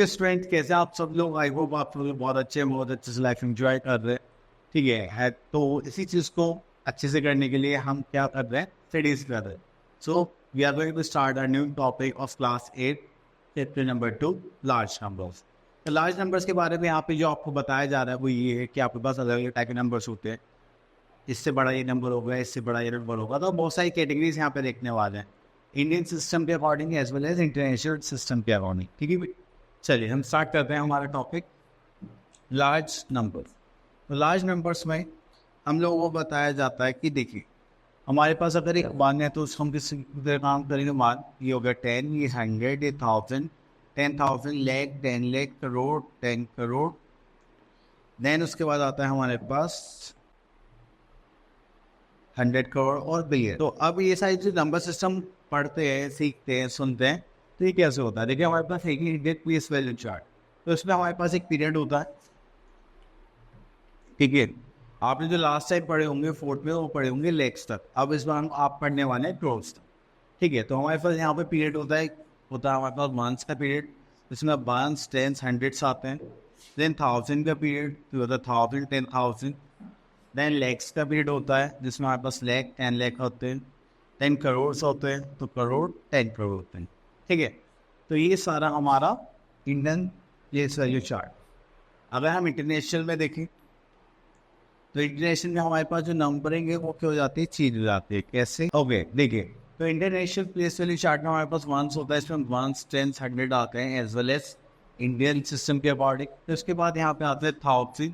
Student, कैसे आप सब लोग? आई होप आप लोग बहुत अच्छे से लाइफ एंजॉय कर रहे हैं। ठीक है तो इसी चीज़ को अच्छे से करने के लिए हम क्या कर रहे हैं, स्टडीज कर रहे हैं। So we are going to start a new topic of class 8, chapter number 2, large numbers. तो लार्ज नंबर्स के बारे में यहाँ पे जो आपको बताया जा रहा है वो ये है कि आपके पास अलग अलग टाइप के नंबर्स होते हैं। इससे बड़ा ये नंबर होगा, इससे बड़ा ये नंबर होगा, तो बहुत सारी कैटेगरीज यहाँ पे देखने वाले हैं, इंडियन सिस्टम के according as well as international system के अकॉर्डिंग। ठीक है, चलिए हम स्टार्ट करते हैं हमारा टॉपिक, लार्ज नंबर। तो लार्ज नंबर्स में हम लोगों को बताया जाता है कि देखिए हमारे पास अगर एक मान है तो हम किस काम करेंगे। मान ये हो गया 10, ये 100, ये 1000, 10,000, लाख, 10 लाख, करोड़, 10 करोड़। देन उसके बाद आता है हमारे पास 100 करोड़ और बिलियन। तो अब ये सारी जो नंबर सिस्टम पढ़ते हैं, सीखते हैं, सुनते हैं, तो ये कैसे होता है? देखिए हमारे पास एक ही प्लेस वैल्यू चार्ट, तो इसमें हमारे पास एक पीरियड होता है। ठीक है, आपने जो लास्ट टाइम पढ़े होंगे फोर्थ में, वो पढ़े होंगे लेक्स तक। अब इस बार आप पढ़ने वाले हैं क्रोर्स तक। ठीक है, तो हमारे पास यहाँ पे पीरियड होता है हमारे पास मंथ्स का पीरियड, जिसमें मंथ्स, टेंस, हंड्रेड्स आते हैं। देन 1000 का पीरियड, तो होता है 1000, 10,000। देन लैक्स का पीरियड होता है, जिसमें हमारे पास लाख, 10 लाख होते हैं। देन करोड़ होते हैं, तो करोड़, 10 करोड़ होते हैं। ठीक है, तो ये सारा हमारा इंडियन प्लेस वैल्यू चार्ट। अगर हम इंटरनेशनल में देखें तो इंटरनेशनल में हमारे पास जो नंबरिंग है वो क्या हो जाती है, चेंज हो जाती है। कैसे? ओके, देखिए तो इंटरनेशनल प्लेस वैल्यू चार्ट में हमारे पास वंस होता है, इसमें वंस, टेंस, 100 आते हैं as well as Indian system के अकॉर्डिंग। तो उसके बाद यहाँ पे आते हैं 1000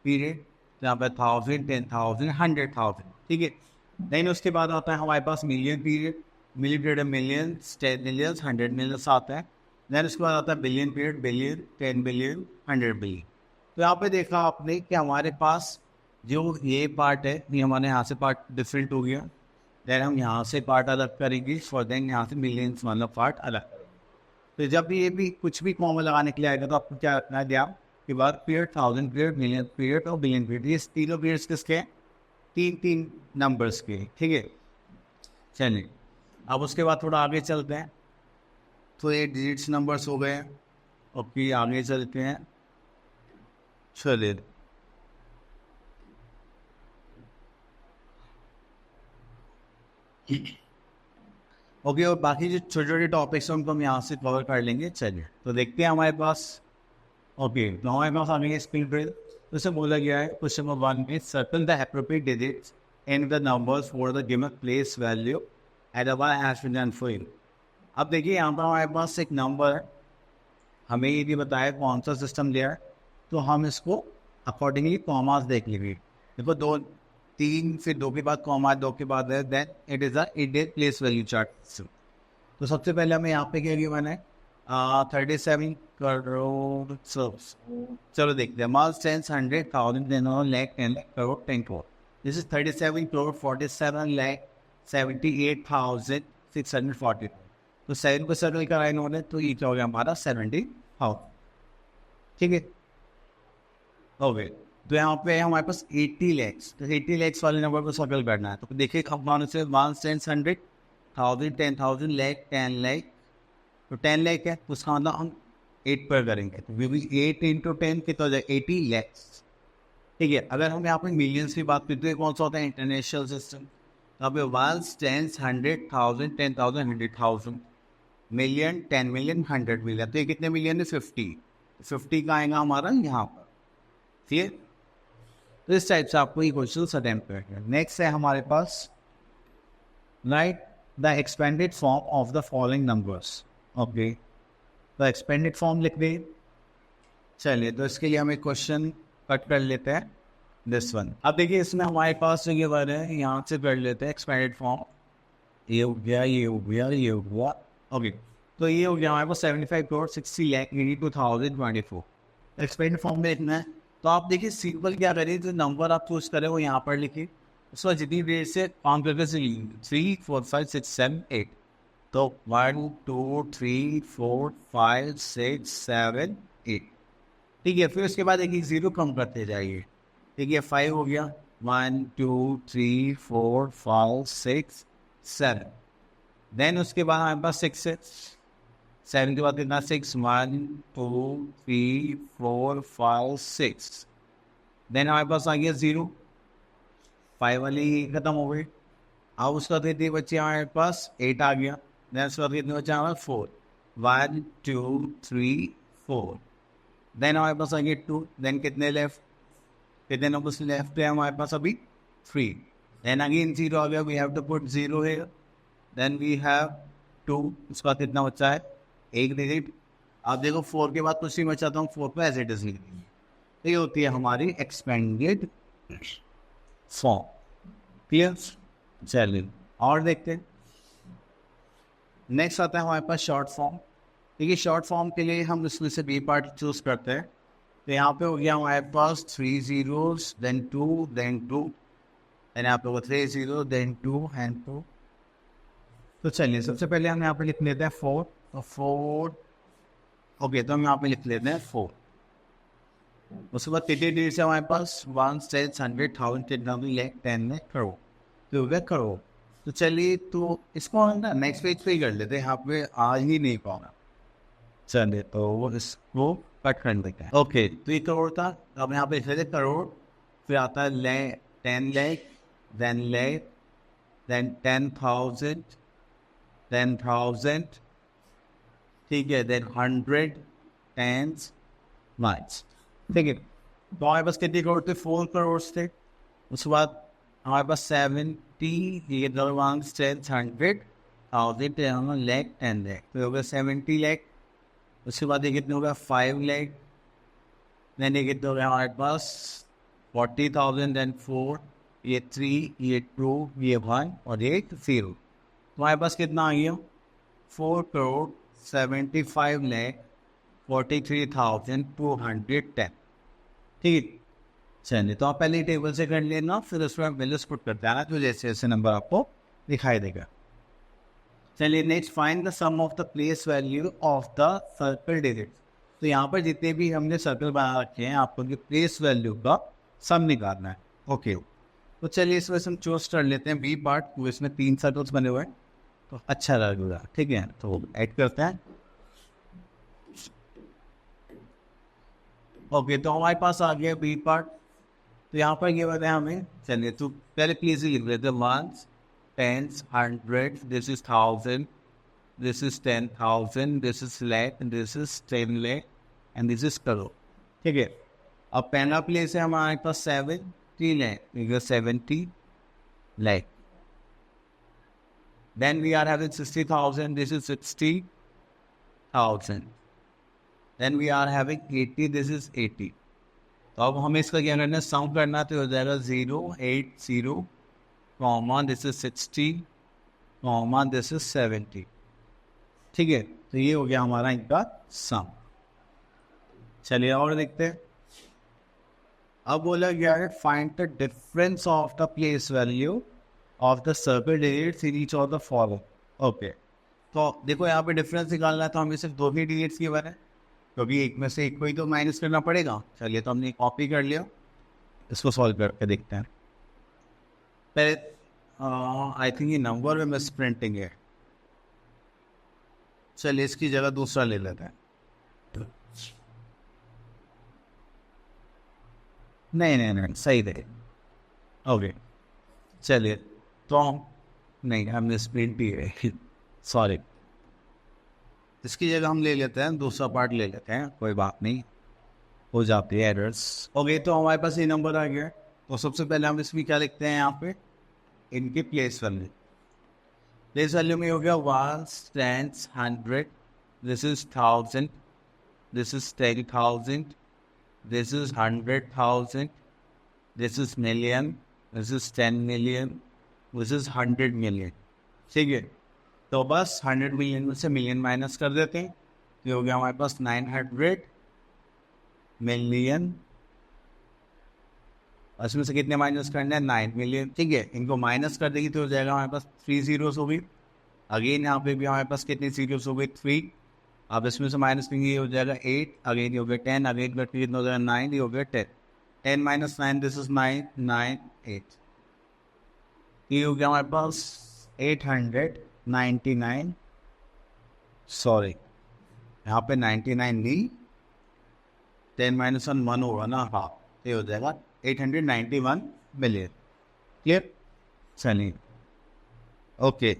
पीरियड, यहाँ पे 1000, 10,000, 100,000। ठीक है, देन उसके बाद आता है हमारे पास million period, million period millions, 10 millions, 100 millions आता है। देन उसके बाद आता है billion period, billion, 10 billion, 100 billion. तो यहाँ पे देखा आपने कि हमारे पास जो ये पार्ट है, ये हमारे यहाँ से पार्ट डिफरेंट हो गया। देन हम यहाँ से पार्ट अलग करेंगे, फॉर देन यहाँ से मिलियंस वाला पार्ट अलग। तो जब ये भी कुछ भी कॉमन लगाने के लिए आएगा तो आपको क्या रखना है ध्यान कि बाद पीरियड, 1000 पीरियड, मिलियन पीरियड और बिलियन पीरियड, ये तीनों पीरियड्स किसके हैं? तीन तीन नंबर्स के। ठीक है, चलिए अब उसके बाद थोड़ा आगे चलते हैं। तो ये डिजिट्स नंबर्स हो गए। ओके, आगे चलते हैं। चलिए ओके, और बाकी जो छोटे छोटे टॉपिक्स हैं उनको हम यहाँ से कवर कर लेंगे। चलिए तो देखते हैं हमारे पास। ओके, तो हमारे पास आ गई है स्पीड ड्रिल। तो इसे बोला गया है क्वेश्चन नंबर 1 में, circle the appropriate digits and the numbers for the given place value at a hash been done for you. अब देखिए यहाँ पर हमारे पास एक नंबर है, हमें ये भी बताया कौन सा सिस्टम लिया है, तो हम इसको अकॉर्डिंगली कॉमास देख लेंगे। देखो 2, 3, फिर 2 के बाद कॉमा, 2 के बाद है, then it is a Indian place value chart system. तो सबसे पहले हमें यहाँ पे क्या किया मैंने, 37 करोड़। चलो देखते हैं, माल 10, 100, 1000, 10 लाख, 10 लाख, करोड़, 10 करोड़। This is 37 crore 47 lakh 78,640। तो 7 को सर्कल कराए इन्होंने, तो ये क्या हो गया हमारा 70। हाँ, ठीक है, ओके। तो यहाँ पे हमारे पास 80 लैक्स, तो 80 लैक्स वाले नंबर पर सर्कल करना है। तो देखिए अब मान से 1, 10, 100, 1000, 10,000, लाख, 10 लाख, तो 10 लाख है, उसका मतलब हम 8 पर करेंगे। तो वी 8 इंटू 10 कितना हो जाए, 80 लैक्स। ठीक है, अगर हम यहाँ पे मिलियंस की बात करते हैं, कौन सा होता है इंटरनेशनल सिस्टम। तो अब 1, 10, 100, 1000, 10,000, 100,000, मिलियन, 10 मिलियन, 100 मिलियन। तो ये कितने मिलियन है, 50। 50 का आएगा हमारा यहाँ पर। ठीक है, तो इस टाइप से आपको ये क्वेश्चन अटेम्प्ट करेंगे। नेक्स्ट है हमारे पास, right the expanded form of the following numbers. Okay, तो एक्सपेंडेड फॉर्म लिख दें। चलिए तो इसके लिए हम एक क्वेश्चन कट कर लेते हैं, दिस वन। अब देखिए इसमें हमारे पास जो ये वर्ड है, यहाँ से कर लेते हैं एक्सपेंडेड फॉर्म। ये हो गया, ये हो गया, ये हो गया। ओके, तो ये हो गया हमारे पास 75 करोड़ 60 लाख 82,024। एक्सपेंडेड फॉर्म में लिखना है। तो आप देखिए सिंपल क्या करिए, जो नंबर आप चूज करें वो यहाँ पर लिखिए, उसका जितनी देर से काम करके से 3, 4, 5, 6, 7, 8। तो 1, 2, 3, 4, 5, 6, 7, 8। ठीक है, फिर उसके बाद एक जीरो कम करते जाइए। ठीक है, 5 हो गया, 1, 2, 3, 4, 5, 6, 7। देन उसके बाद हमारे पास 6 है, 7 के बाद कितना 6, 1 2 3 4 5 6। देन हमारे पास आ गया 0, 5 वाली खत्म हो गई। अब उसका कितने बच्चे हमारे पास 8 आ गया। देन उसका कितने बच्चे हमारे 4, 1 2 3 4। देन हमारे पास आ गया 2। देन कितने लेफ्ट, कितने नंबर्स लेफ्ट है हमारे पास अभी 3। देन अगेन 0 आ गया, we have to put 0 here. Then we have 2, उसका कितना बच्चा है, एक डिजिट। आप देखो 4 के बाद कुछ नहीं बचा तो हम 4 पे एज इट इज लिख देंगे। तो ये होती है हमारी एक्सपेंडेड फॉर्म। क्लियर? चलिए और देखते हैं। नेक्स्ट आता है हमारे पास शॉर्ट फॉर्म। देखिए शॉर्ट फॉर्म के लिए हम इसमें से बी पार्ट चूज करते हैं। तो यहाँ पे हो गया हमारे पास 3 zeros, देन 2, देन 2, देन यहाँ पे होगा 3 0, देन 2 एंड 2। तो चलिए सबसे पहले हम यहाँ पे लिख लेते हैं 4। तो 4 ओके, तो हम यहाँ पे लिख लेते हैं 4। उसके बाद कितनी डिजिट है हमारे पास 1 10 100 1000 10 में करोड़, तो हो गया करोड़। तो चलिए तो इसको हम ना नेक्स्ट पेज पे ही कर लेते हैं, यहाँ पे आ ही नहीं पाऊंगा। चलिए तो वो इसको कट कर देते हैं। ओके, तो ये करोड़ था। अब यहाँ पे लिख लेते करोड़। फिर आता है ले 10 लाख, देन लाख, देन 10,000, 10,000, ठीक है, देन 100 टेंस लाइट्स। ठीक है, तो हमारे पास कितने करोड़ थे, 4 करोड़ थे। उसके बाद हमारे पास 70, ये 10 10 100 1000 लाख 10 लाख, तो हो गया 70 लाख। उसके बाद ये कितने हो गया 5 लाख। देन ये कितने हो गया हमारे पास 40,000, देन 4, ये 3, ये 2, ये 1 और ये 0। तो हमारे पास कितना आ गया 4 करोड़ 75 लाख 43,210। ठीक है, चलिए तो आप पहले टेबल से कर लेना, फिर उसमें वैल्यूज पुट करते आना, तो जैसे जैसे नंबर आपको दिखाई देगा। चलिए next, find the sum of the place value of the circle digit. तो यहाँ पर जितने भी हमने सर्कल बना रखे हैं आपको उनके प्लेस वैल्यू का सम निकालना है। ओके, तो चलिए इसमें हम चूज कर लेते हैं बी पार्ट। तो इसमें 3 सर्कल्स बने हुए हैं तो अच्छा लगेगा। ठीक है, तो ऐड करते हैं। ओके, तो हमारे पास आ गया बी पार्ट। तो यहाँ पर ये बताया हमें। चलिए तो पहले प्लीज ही लिख लेते हैं 1 10 100, this is 1000, this is 10,000, this is lakh, this is 10 lakh and this is crore. ठीक है, अब पहला प्लेस है हमारे पास 70 lakh, 70 lakh। Then we are having 60,000, this is 60,000। Then we are having 80, this is 80। तो अब हमें इसका क्या करना है, सम करना, तो हो जाएगा 0 8 0 comma this is 60 comma this is 70। ठीक है, तो ये हो गया हमारा इनका सम। चलिए और देखते हैं। अब बोला गया है find the difference of the place value of the circle digits in each of the following. Okay, तो देखो यहाँ पे डिफरेंस निकालना है, तो हमें सिर्फ 2 ही डिजिट्स की बने, क्योंकि एक में से एक को ही तो माइनस करना पड़ेगा। चलिए तो हमने कॉपी कर लिया, इसको सॉल्व करके देखते हैं। पहले आई थिंक ये नंबर में मिस प्रिंटिंग है। चलिए इसकी जगह दूसरा ले लेते हैं। नहीं नहीं नहीं, सही दे। ओके, चलिए तो नहीं, हमने प्रिंट ही है, सॉरी। इसकी जगह हम ले लेते हैं दूसरा पार्ट ले लेते हैं, कोई बात नहीं, हो जाती है एरर्स। ओके, तो हमारे पास ये नंबर आ गया। तो सबसे पहले हम इसमें क्या लिखते हैं, यहाँ पे इनकी प्लेस वैल्यू। प्लेस वैल्यू में हो गया 1 10 100, this is 1000, this is 10,000, this is 100,000, this is million, this is 10 million, this is 100 million. ठीक है, तो बस 100 मिलियन में से मिलियन माइनस कर देते हैं, तो हो गया हमारे पास 900 मिलियन। उसमें से कितने माइनस करना है, 9 मिलियन। ठीक है, इनको माइनस कर देगी तो हो जाएगा हमारे पास 3 zeros हो गई। अगेन यहाँ पे भी हमारे पास कितनी zeros हो गई, 3। अब इसमें से माइनस करेंगे, ये हो जाएगा 8, अगेन ये हो गया 10, अगेन करके कितना हो जाएगा 9, ये हो गया 10। 10 minus 9, दिस इज 9 9 8। ये हो गया हमारे पास 899, सॉरी यहाँ पे 99 नहीं, 10 माइनस 1 होगा ना, हाँ, ये हो जाएगा 891 मिलियन। क्लियर? चलिए, okay.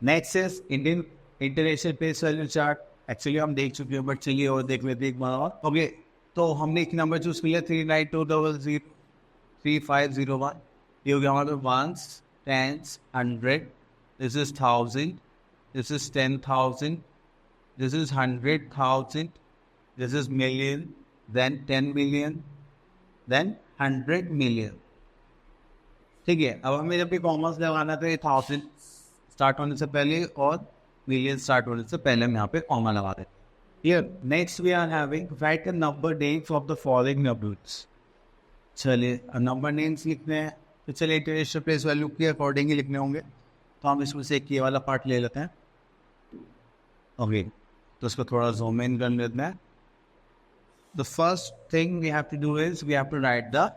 Next is Indian international face value chart. Actually हम देख चुके हैं, बट चलिए और देख लेते हैं एक बार और। ओके, तो हमने एक नंबर चूज किया 39203501। ये हो गया हमारे ones, tens, 100, this is 1000, this is 10,000, this is 100,000, this is million, then 10 million, then 100 million. ठीक है, अब हमें जब भी कॉमर्स लगाना था 1000 स्टार्ट होने से पहले और मिलियन स्टार्ट होने से पहले हम यहाँ पे कॉमा लगा देते हैं। Here, next we are having write the number names of the following numbers. चलिए नंबर नेम्स लिखने हैं, तो चलिए इंटरनेशनल प्लेस वैल्यू के अकॉर्डिंग ही लिखने होंगे, तो हम इसमें से एक ये वाला पार्ट ले लेते हैं। ओके, तो इसको थोड़ा जूम इन कर लेते हैं। The first thing we have to do is we have to write the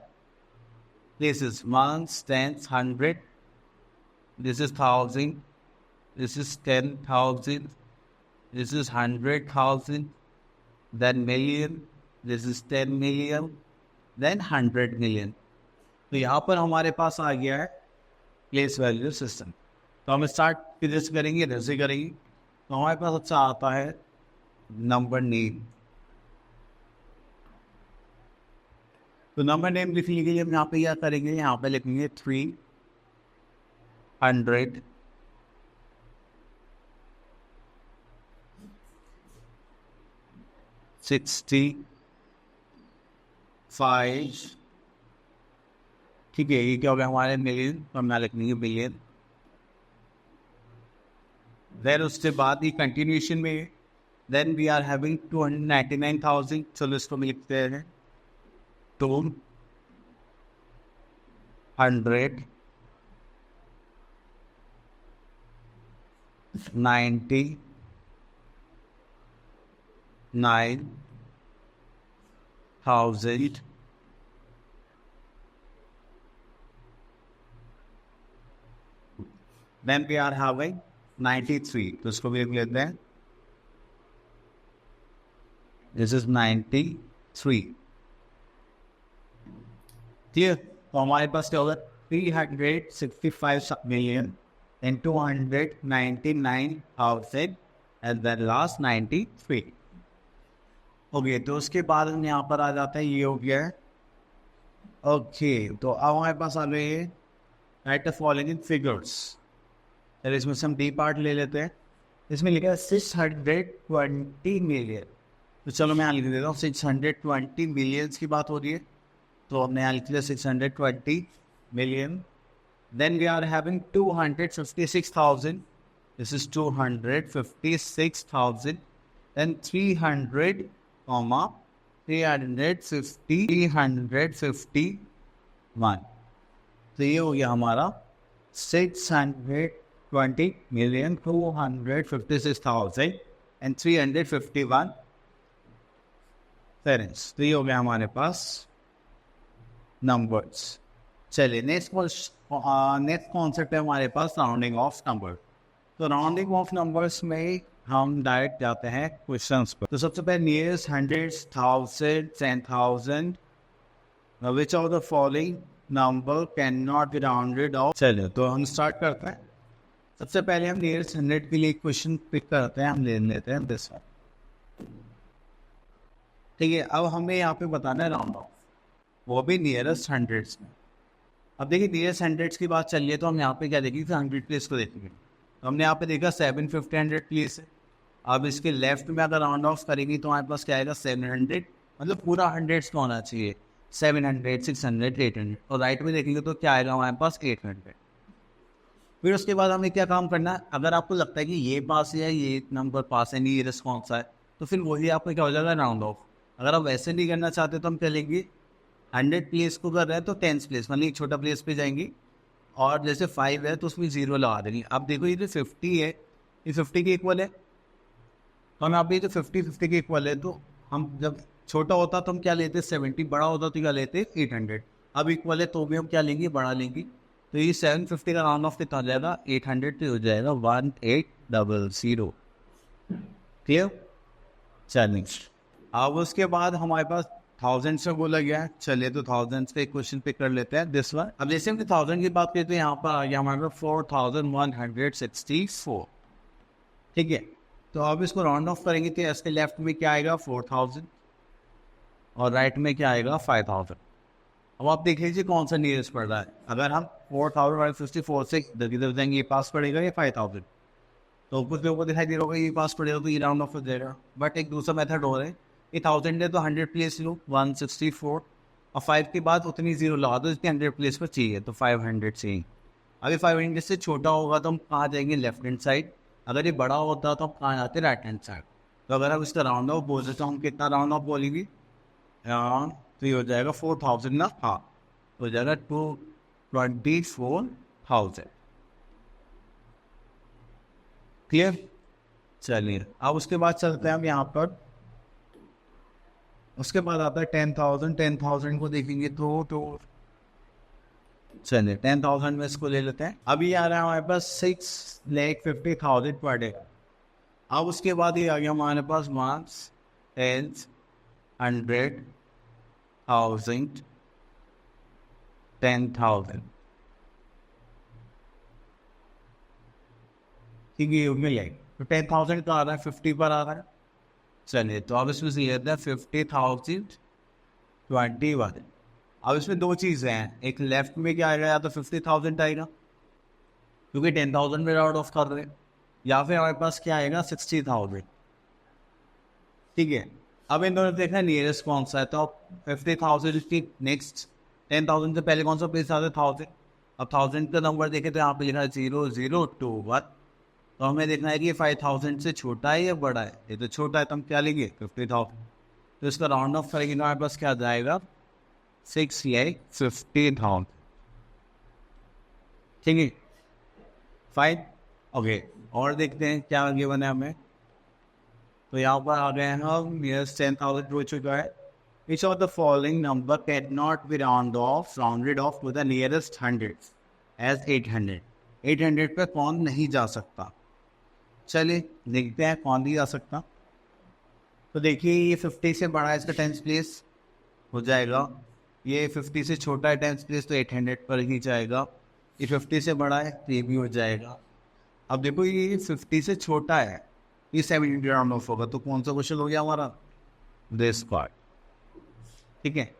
places, ones, tens, 100, this is 1000, this is 10,000, this is 100,000, then million, this is 10 million, then 100 million। तो यहाँ पर हमारे पास आ गया है place value system. तो हम start किधर से करेंगे, इधर से करेंगे। तो हमारे पास अच्छा आता है नंबर नेम। तो नंबर नेम लिखने के लिए हम यहाँ पे क्या करेंगे, यहाँ पे लिखेंगे 300, 65। ठीक है, ये क्या हो गया हमारे मिलियन, तो हम यहाँ लिखेंगे बिलियन। देन उसके बाद ही कंटिन्यूशन में देन वी आर हैविंग 299,000। चलो इसको हम लिखते हैं 200, 99,000, then we are having 93। तो इसको भी लिख लेते हैं, दिस इज 93। ठीक है, तो हमारे पास क्या होगा 365 million and 299,000 and then last 93। Okay, तो उसके बाद हम यहाँ पर आ जाते हैं, ये हो गया है। ओके, तो अब हमारे पास आ गए राइट द फॉलोइंग फिगर्स। चलिए इसमें से हम डी पार्ट ले लेते हैं। इसमें लिखा है 620 मिलियन। तो चलो मैं यहाँ लिख देता हूँ 620 मिलियंस की बात हो रही है, तो हमने यहाँ लिख लिया 620 million. Then we are having 256,000. This is 256,000. Then 300, 351. तो ये हो गया हमारा 620 million 256,000 and 351 पेरेंट्स। तो ये हो गया हमारे पास नंबर्स। चलिए नेक्स्ट कॉन्सेप्ट है हमारे पास राउंडिंग ऑफ नंबर। तो राउंडिंग ऑफ नंबर्स में हम डायरेक्ट जाते हैं क्वेश्चंस पर। तो सबसे पहले nearest, hundreds, thousand, 10,000, which of the following number can not be rounded off. चलिए तो हम स्टार्ट करते हैं। सबसे पहले हम नियरेस्ट 100 के लिए क्वेश्चन पिक करते हैं, हम ले लेते हैं दिस वन। ठीक है, अब हमें यहाँ पे बताना है राउंड ऑफ, वो भी नियरेस्ट हंड्रेड्स में। अब देखिए नियरेस्ट हंड्रेड्स की बात चल रही है, तो हम यहाँ पे क्या देखेंगे, 100 प्लेस को देखेंगे। तो हमने यहाँ पे देखा 750 100 प्लेस है। अब इसके लेफ्ट में अगर राउंड ऑफ करेंगे तो हमारे पास क्या आएगा 700, मतलब पूरा हंड्रेड्स का होना चाहिए, 700, 600, 800। और राइट में देखेंगे तो क्या आएगा हमारे पास 800। फिर उसके बाद हमें क्या काम करना है, अगर आपको लगता है कि ये पास है, ये नंबर पास है, नहीं ये रिस्पॉन्स है, तो फिर वही आपको क्या हो जाएगा राउंड ऑफ। अगर आप वैसे नहीं करना चाहते तो हम चलेंगे 100 प्लेस को कर रहे हैं तो 10 प्लेस, मतलब एक छोटा प्लेस पे जाएंगे, और जैसे 5 है तो उसमें 0 लगा देंगे। अब देखो ये जो 50 है ये 50 के इक्वल है, तो हम यहाँ पे जो 50 के इक्वल है, तो हम जब छोटा होता तो हम क्या लेते 70, बड़ा होता तो क्या लेते 800। अब इक्वल है तो भी हम क्या लेंगे, बड़ा लेंगे। तो ये 750 का राउंड ऑफ कितना हो जाएगा 800, तो हो जाएगा 1800। क्लियर? चलिए, अब उसके बाद हमारे पास थाउजेंड से बोला गया है। चलिए तो थाउजेंड पे क्वेश्चन पे कर लेते हैं दिस वन। अब जैसे हमने थाउजेंड की बात की तो यहाँ पर आ गया हमारे पास 4164। ठीक है, तो अब इसको राउंड ऑफ करेंगे तो इसके लेफ्ट में क्या आएगा 4000 और राइट में क्या आएगा 5000। अब आप देख लीजिए कौन सा नियरेस्ट पड़ रहा है। अगर हम 4564 से इधर किधर जाएंगे, ये पास पड़ेगा या 5000। तो कुछ लोगों को दिखाई दे रहा होगा ये पास पड़ेगा तो ये राउंड ऑफ हो जाएगा। बट एक दूसरा मेथड और है, ये 1000 है तो 100 प्लेस लो 164 और 5 के बाद उतनी जीरो लगा दो इसके 100 प्लेस पर चाहिए तो 500 चाहिए। अगर 500 से छोटा होगा तो हम कहाँ जाएंगे लेफ्ट हैंड साइड, अगर ये बड़ा होता तो हम कहाँ जाते राइट हैंड साइड। तो अगर हम इसका राउंड ऑफ बोलते तो हम कितना राउंड ऑफ बोलेंगे, तो ये हो जाएगा 4000 ना, हाँ हो जाएगा 224,000। क्लियर? चलिए अब उसके बाद चलते हैं हम यहाँ पर। उसके बाद आता है 10,000। 10,000 को देखेंगे तो चलिए 10,000 में इसको ले लेते हैं। अभी आ रहा है हमारे पास 6,50,000 पर डे। अब उसके बाद ये आ गया हमारे पास 1,100,000 10,000। ठीक है, मिल जाएगी। तो 10,000 का आ रहा है 50 पर आ रहा है। चलिए तो अब इसमें से ये 50,000 21। अब इसमें दो चीज़ें हैं, एक लेफ्ट में क्या आएगा, या तो 50,000 आएगा क्योंकि 10,000 में राउंड ऑफ कर रहे हैं, या फिर हमारे पास क्या आएगा 60,000। ठीक है, अब इन दोनों देखना नियरेस्ट कौन सा है। तो 50,000 की नेक्स्ट 10,000 से पहले कौन सा प्लेस आता है 1000। अब 1000 का नंबर देखें तो यहाँ पे लिखा है 0021। तो हमें देखना है कि ये 5,000 से छोटा है या बड़ा है। ये तो छोटा है तो हम क्या लेंगे 50,000। तो इसका राउंड ऑफ करेंगे तो हमारे पास क्या जाएगा 6,50,000। ठीक है, फाइन, ओके। और देखते हैं क्या आगे बना है हमें। तो यहाँ पर आ गए हैं हम, यस 10,000 हो चुका है। Each of the following number cannot be rounded off to the nearest hundreds as 800। 800 पे कौन नहीं जा सकता। चलिए देखते हैं कौन नहीं जा सकता। तो देखिए ये 50 से बड़ा है, इसका 10th प्लेस हो जाएगा। ये 50 से छोटा है 10th प्लेस तो 800 पर ही जाएगा। ये 50 से बड़ा है तो ये भी हो जाएगा। अब देखो ये 50 से छोटा है, ये 70 राउंड ऑफ होगा। तो कौन सा क्वेश्चन हो गया हमारा दिस पार्ट। ठीक है,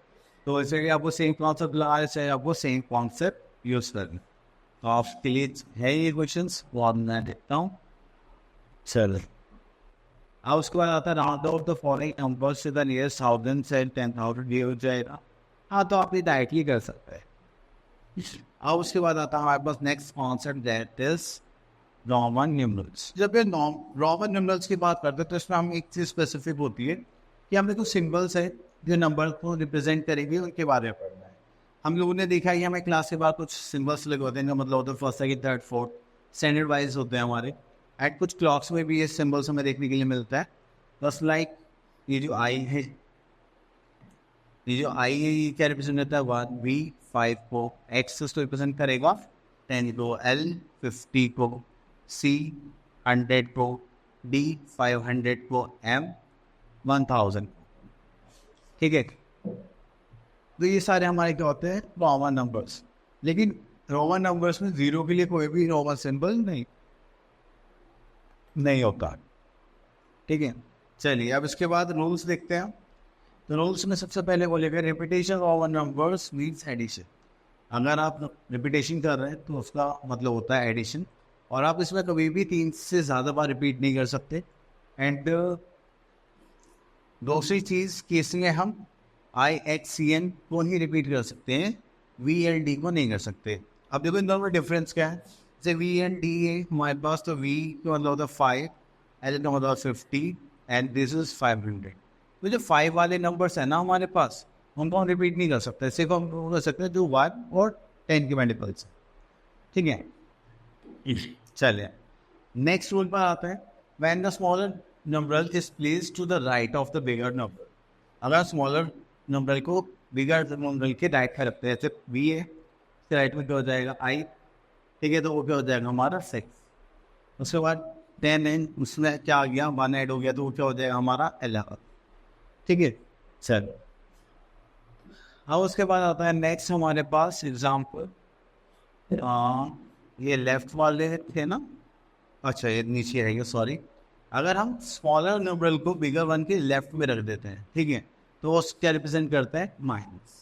तो ऐसे कि आपको सेम कॉन्सेप्ट लगाना चाहिए, आपको सेम कॉन्सेप्ट यूज करना। तो आपके लिए है ये क्वेश्चन, वो आप मैं देखता हूँ। चलो अब उसके बाद आता है round of the following numbers से द नियरेस्ट 1000 से 10,000, ये हो जाएगा। हाँ तो आप ये डायरेक्टली कर सकते हैं। अब उसके बाद आता है हमारे पास next concept that is Roman numerals. जब ये रोमन न्यूमरल्स की बात करते हैं तो इसमें हम एक चीज़ स्पेसिफिक होती है कि हमें कुछ सिंबल्स है जो नंबर को रिप्रेजेंट करेंगे, उनके बारे में पढ़ना है। हम लोगों ने देखा है कि हमें क्लास के बाद कुछ सिंबल्स लगे होते हैं, का मतलब होता है first second third fourth standard wise होते हैं हमारे। एट कुछ क्लॉक्स में भी ये सिंबल्स हमें देखने के लिए मिलता है। बस लाइक ये जो आई है, ये जो आई है ये क्या रिप्रेजेंट करता है 1 V 5 को, एक्स उसको रिप्रेजेंट करेगा 10 को, L 50 को, C 100 को, D 500 को, M 1000। ठीक है, तो ये सारे हमारे क्या होते हैं रोमन नंबर्स। लेकिन रोमन नंबर्स में जीरो के लिए कोई भी रोमन सिंबल नहीं होता। ठीक है, चलिए अब इसके बाद रूल्स देखते हैं। तो रूल्स में सबसे पहले बोलेगा repetition of numbers means addition. अगर आप रिपीटेशन कर रहे हैं तो उसका मतलब होता है एडिशन, और आप इसमें कभी भी 3 से ज़्यादा बार रिपीट नहीं कर सकते। एंड दूसरी चीज़ कि इसमें हम IHCN को ही रिपीट कर सकते हैं, VLD को नहीं कर सकते। अब देखो इन दोनों में डिफरेंस क्या है। जैसे VLD है हमारे पास, तो V का मतलब होता है 5, L का मतलब 50 एंड दिस इज 500। तो जो 5 वाले नंबर्स हैं ना हमारे पास, उनको हम रिपीट नहीं कर सकते। सिर्फ हम कर सकते हैं जो 1 और 10 के मल्टीपल्स। ठीक है, चलिए नेक्स्ट रूल पर आता है। When the smaller number is placed to the right of the bigger number. अगर स्मॉलर नंबर को बिगर नंबर के राइट में रखते हैं, जैसे V है इसके राइट में क्या हो जाएगा I। ठीक है, तो वो क्या हो जाएगा हमारा 6। उसके बाद 10 है, उसमें क्या आ गया 1 ऐड हो गया तो वो क्या हो जाएगा हमारा 11। ठीक है चलो। अब उसके बाद आता है नेक्स्ट हमारे पास एग्जाम्पल, ये लेफ्ट वाले थे ना, अच्छा ये नीचे रहेंगे सॉरी। अगर हम स्मॉलर नंबर को बिगर वन के लेफ्ट में रख देते हैं, ठीक है, तो वो क्या रिप्रेजेंट करता है माइनस।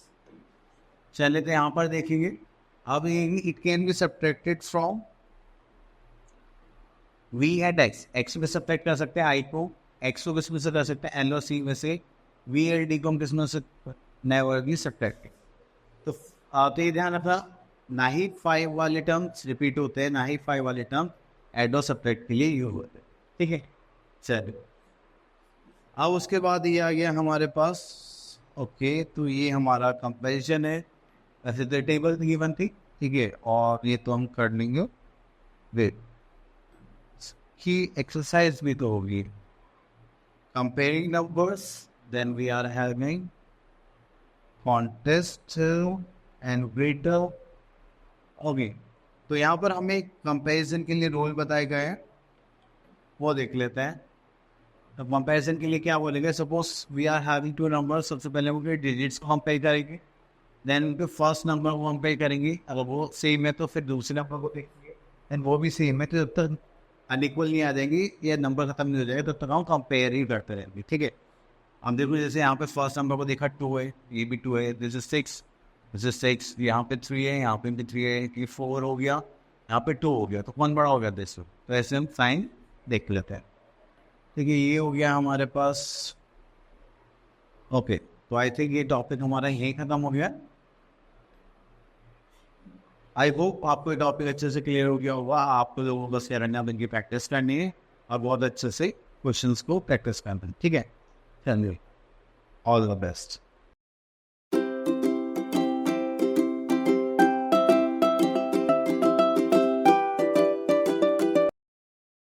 चलिए तो यहाँ पर देखेंगे, अब it can be subtracted from V at X, X में सब्ट्रैक्ट कर सकते हैं आई को, एक्स को किस में से कर सकते हैं एल और सी में से, वी एल डी को हम किस में से नेवर बी सब्ट्रैक्टेड। तो ये ध्यान रखना, ना ही 5 वाले टर्म्स रिपीट होते हैं, ना ही 5 वाले टर्म एड और सब्ट्रैक्ट के लिए यूज होते हैं। ठीक है चलिए, अब उसके बाद ये आ गया हमारे पास, ओके तो ये हमारा कंपैरिजन है, वैसे तो टेबल गिवन थी, ठीक है, और ये तो हम कर लेंगे वेट की एक्सरसाइज भी तो होगी, comparing numbers, then we are having contest and greater. Okay तो यहाँ पर हमें कंपैरिजन के लिए रूल बताए गए हैं, वो देख लेते हैं। तो कंपैरिजन के लिए क्या बोलेंगे, suppose we are having two number, सबसे पहले उनके डिजिट्स को हम पे करेंगे, देन उनके फर्स्ट नंबर को हम पे करेंगे, अगर वो सेम है तो फिर दूसरे नंबर को देखेंगे, देन वो भी सेम है तो जब तक अनइक्वल नहीं आ जाएंगी या नंबर खत्म नहीं हो जाएगा तब तक हम कंपेयर ही करते रहेंगे। ठीक है, हम देखो जैसे यहाँ पे फर्स्ट नंबर को देखा 2 है, ये भी 2 है, दिस इज 6, दिस इज 6, यहाँ पे 3 है, यहाँ पे भी 3 है, ये 4 हो गया, यहाँ पे 2 हो गया, तो कौन बड़ा हो गया दिस, तो ऐसे हम साइन देख लेते हैं। ठीक है, ये हो गया हमारे पास। ओके तो आई थिंक ये टॉपिक हमारा यहीं खत्म हो गया। आई होप आपको ये टॉपिक अच्छे से क्लियर हो गया होगा, आपको लोगों को बस करना इनकी प्रैक्टिस करनी है और बहुत अच्छे से क्वेश्चंस को प्रैक्टिस करना है। ठीक है चलिए, ऑल द बेस्ट।